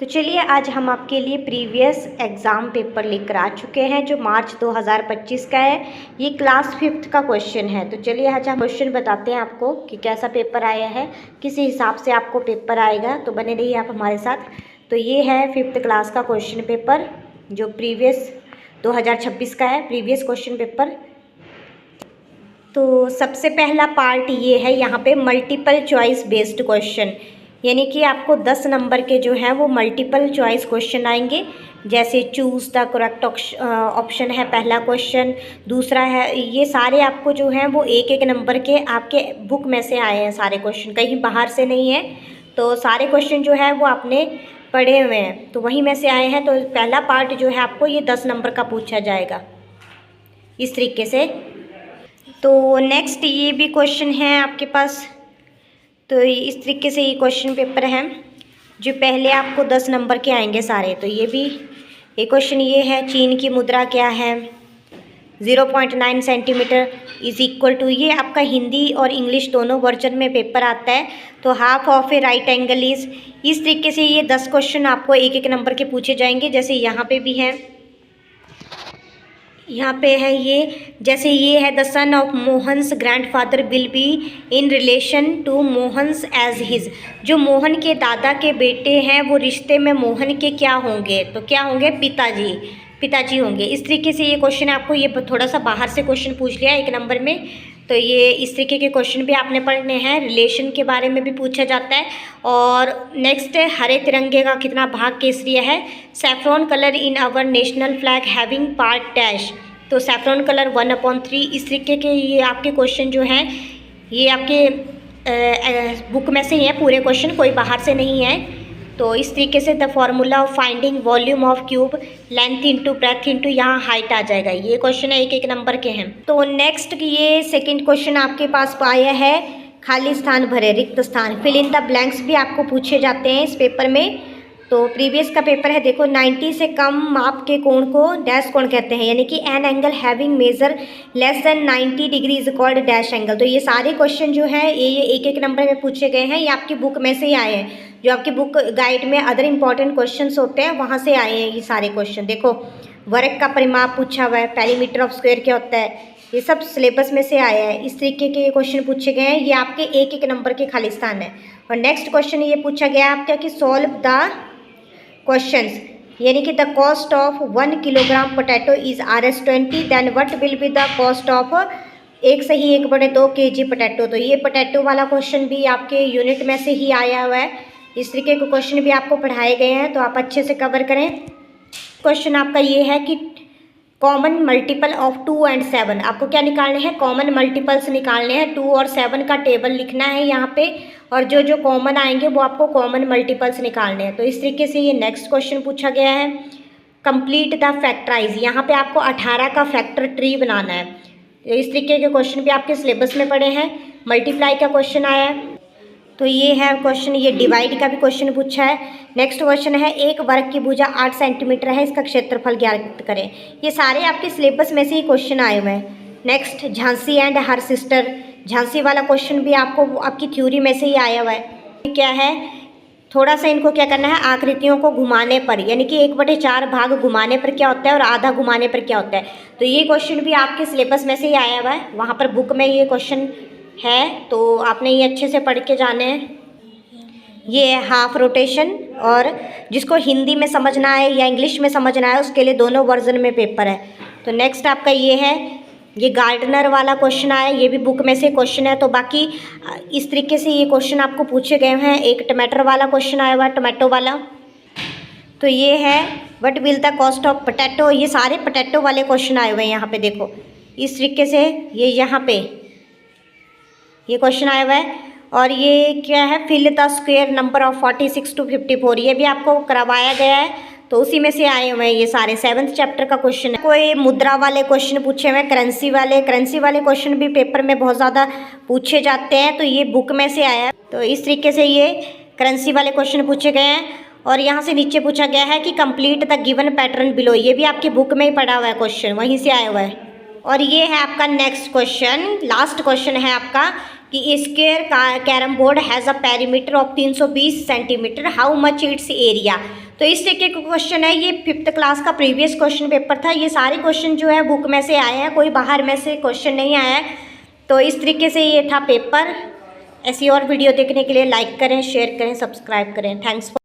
तो चलिए आज हम आपके लिए प्रीवियस एग्ज़ाम पेपर लेकर आ चुके हैं जो मार्च 2025 का है। ये क्लास 5th का क्वेश्चन है। तो चलिए आज हम क्वेश्चन बताते हैं आपको कि कैसा पेपर आया है, किस हिसाब से आपको पेपर आएगा। तो बने रहिए आप हमारे साथ। तो ये है 5th क्लास का क्वेश्चन पेपर जो प्रीवियस 2026 का है, प्रीवियस क्वेश्चन पेपर। तो सबसे पहला पार्ट ये है यहाँ पे मल्टीपल चॉइस बेस्ड क्वेश्चन, यानी कि आपको 10 नंबर के जो हैं वो मल्टीपल चॉइस क्वेश्चन आएंगे। जैसे चूज़ द करेक्ट ऑप्शन है पहला क्वेश्चन, दूसरा है, ये सारे आपको जो हैं वो एक एक नंबर के आपके बुक में से आए हैं सारे क्वेश्चन, कहीं बाहर से नहीं है। तो सारे क्वेश्चन जो है वो आपने पढ़े हुए हैं तो वहीं में से आए हैं। तो पहला पार्ट जो है आपको ये 10 नंबर का पूछा जाएगा इस तरीके से। तो नेक्स्ट ये भी क्वेश्चन है आपके पास। तो इस तरीके से ये क्वेश्चन पेपर है जो पहले आपको 10 नंबर के आएंगे सारे। तो ये भी एक क्वेश्चन ये है, चीन की मुद्रा क्या है, 0.9 सेंटीमीटर इज इक्वल टू, ये आपका हिंदी और इंग्लिश दोनों वर्जन में पेपर आता है। तो half of A right angle is, इस तरीके से ये 10 क्वेश्चन आपको एक एक नंबर के पूछे जाएंगे। जैसे यहाँ पे भी है, यहाँ पे है ये, जैसे ये है the son of Mohan's grandfather will be in relation to Mohan's as his, जो मोहन के दादा के बेटे हैं वो रिश्ते में मोहन के क्या होंगे, तो क्या होंगे, पिताजी होंगे। इस तरीके से ये क्वेश्चन आपको, ये थोड़ा सा बाहर से क्वेश्चन पूछ लिया एक नंबर में। तो ये इस तरीके के क्वेश्चन भी आपने पढ़ने हैं। रिलेशन के बारे में भी पूछा जाता है। और नेक्स्ट है, हरे तिरंगे का कितना भाग केसरिया है, saffron colour in our national flag having part dash, तो सैफ्रॉन कलर 1/3। इस तरीके के ये आपके क्वेश्चन जो हैं ये आपके बुक में से ही हैं पूरे क्वेश्चन, कोई बाहर से नहीं है। तो इस तरीके से the formula of finding volume of cube length into breadth into यहाँ हाइट आ जाएगा। ये क्वेश्चन है एक एक नंबर के हैं। तो नेक्स्ट ये सेकंड क्वेश्चन आपके पास आया है, खाली स्थान भरे, रिक्त स्थान, फिल इन द ब्लैंक्स भी आपको पूछे जाते हैं इस पेपर में। तो प्रीवियस का पेपर है, देखो 90 से कम माप के कोण को डैश कोण कहते हैं, यानी कि an angle having measure less than 90 degree is called dash angle. तो ये सारे क्वेश्चन जो है ये एक एक नंबर में पूछे गए हैं, ये आपकी बुक में से ही आए हैं, जो आपकी बुक गाइड में अदर इंपॉर्टेंट क्वेश्चंस होते हैं वहाँ से आए हैं ये सारे क्वेश्चन। देखो वर्ग का परिमाप पूछा हुआ है, पेरीमीटर ऑफ स्क्वायर क्या होता है, ये सब सिलेबस में से आया है। इस तरीके के क्वेश्चन पूछे गए हैं, ये आपके एक एक नंबर के खाली स्थान है। और नेक्स्ट क्वेश्चन ये पूछा गया आपका कि सॉल्व द क्वेश्चंस, यानी कि the cost of 1 kilogram potato is Rs20, then what will be the cost of 1/2 kg potato. तो ये पोटैटो वाला क्वेश्चन भी आपके यूनिट में से ही आया हुआ है। इस तरीके के क्वेश्चन भी आपको पढ़ाए गए हैं, तो आप अच्छे से कवर करें। क्वेश्चन आपका ये है कि कॉमन मल्टीपल ऑफ 2 and 7, आपको क्या निकालने हैं, कॉमन मल्टीपल्स निकालने हैं। 2 और 7 का टेबल लिखना है यहाँ पे, और जो जो कॉमन आएंगे वो आपको कॉमन मल्टीपल्स निकालने हैं। तो इस तरीके से ये नेक्स्ट क्वेश्चन पूछा गया है। कंप्लीट द फैक्टराइज, यहाँ पे आपको 18 का फैक्टर ट्री बनाना है। तो इस तरीके के क्वेश्चन भी आपके सिलेबस में पड़े हैं। मल्टीप्लाई का क्वेश्चन आया है, तो ये है क्वेश्चन, ये डिवाइड का भी क्वेश्चन पूछा है। नेक्स्ट क्वेश्चन है, एक वर्ग की भुजा 8 सेंटीमीटर है, इसका क्षेत्रफल ज्ञात करें। ये सारे आपके सिलेबस में से ही क्वेश्चन आए हुए हैं। Next Jhansi and her sister, Jhansi वाला क्वेश्चन भी आपको आपकी थ्योरी में से ही आया हुआ है। क्या है, थोड़ा सा इनको क्या करना है, आकृतियों को घुमाने पर, यानी कि 1/4 भाग घुमाने पर क्या होता है और आधा घुमाने पर क्या होता है। तो ये क्वेश्चन भी आपके सिलेबस में से ही आया हुआ है, वहाँ पर बुक में ये क्वेश्चन है, तो आपने ये अच्छे से पढ़ के जाने हैं। ये है हाफ रोटेशन, और जिसको हिंदी में समझना है या इंग्लिश में समझना है उसके लिए दोनों वर्जन में पेपर है। तो नेक्स्ट आपका ये है, ये गार्डनर वाला क्वेश्चन आया, ये भी बुक में से क्वेश्चन है। तो बाकी इस तरीके से ये क्वेश्चन आपको पूछे गए हैं। एक टमाटर वाला क्वेश्चन आया हुआ है, टमाटो वाला। तो ये है what will the cost of potato, ये सारे पोटैटो वाले क्वेश्चन आए हुए हैं यहाँ पे। देखो इस तरीके से ये यहाँ पे ये क्वेश्चन आया हुआ है। और ये क्या है, fill the square number of 46 to 54, ये भी आपको करवाया गया है, तो उसी में से आए हुए हैं ये सारे। 7th चैप्टर का क्वेश्चन है। कोई मुद्रा वाले क्वेश्चन पूछे हुए हैं, करेंसी वाले क्वेश्चन भी पेपर में बहुत ज़्यादा पूछे जाते हैं, तो ये बुक में से आया है। तो इस तरीके से ये करेंसी वाले क्वेश्चन पूछे गए हैं। और यहाँ से नीचे पूछा गया है कि complete the given pattern below, ये भी आपकी बुक में ही पढ़ा हुआ है क्वेश्चन, वहीं से आया हुआ है। और ये है आपका नेक्स्ट क्वेश्चन, लास्ट क्वेश्चन है आपका कि square carrom board has a perimeter of 320 centimetre, how much it's area. तो इस तरीके का क्वेश्चन है, ये 5th क्लास का प्रीवियस क्वेश्चन पेपर था। ये सारे क्वेश्चन जो है बुक में से आए हैं, कोई बाहर में से क्वेश्चन नहीं आया है। तो इस तरीके से ये था पेपर। ऐसी और वीडियो देखने के लिए लाइक करें, शेयर करें, सब्सक्राइब करें। Thanks for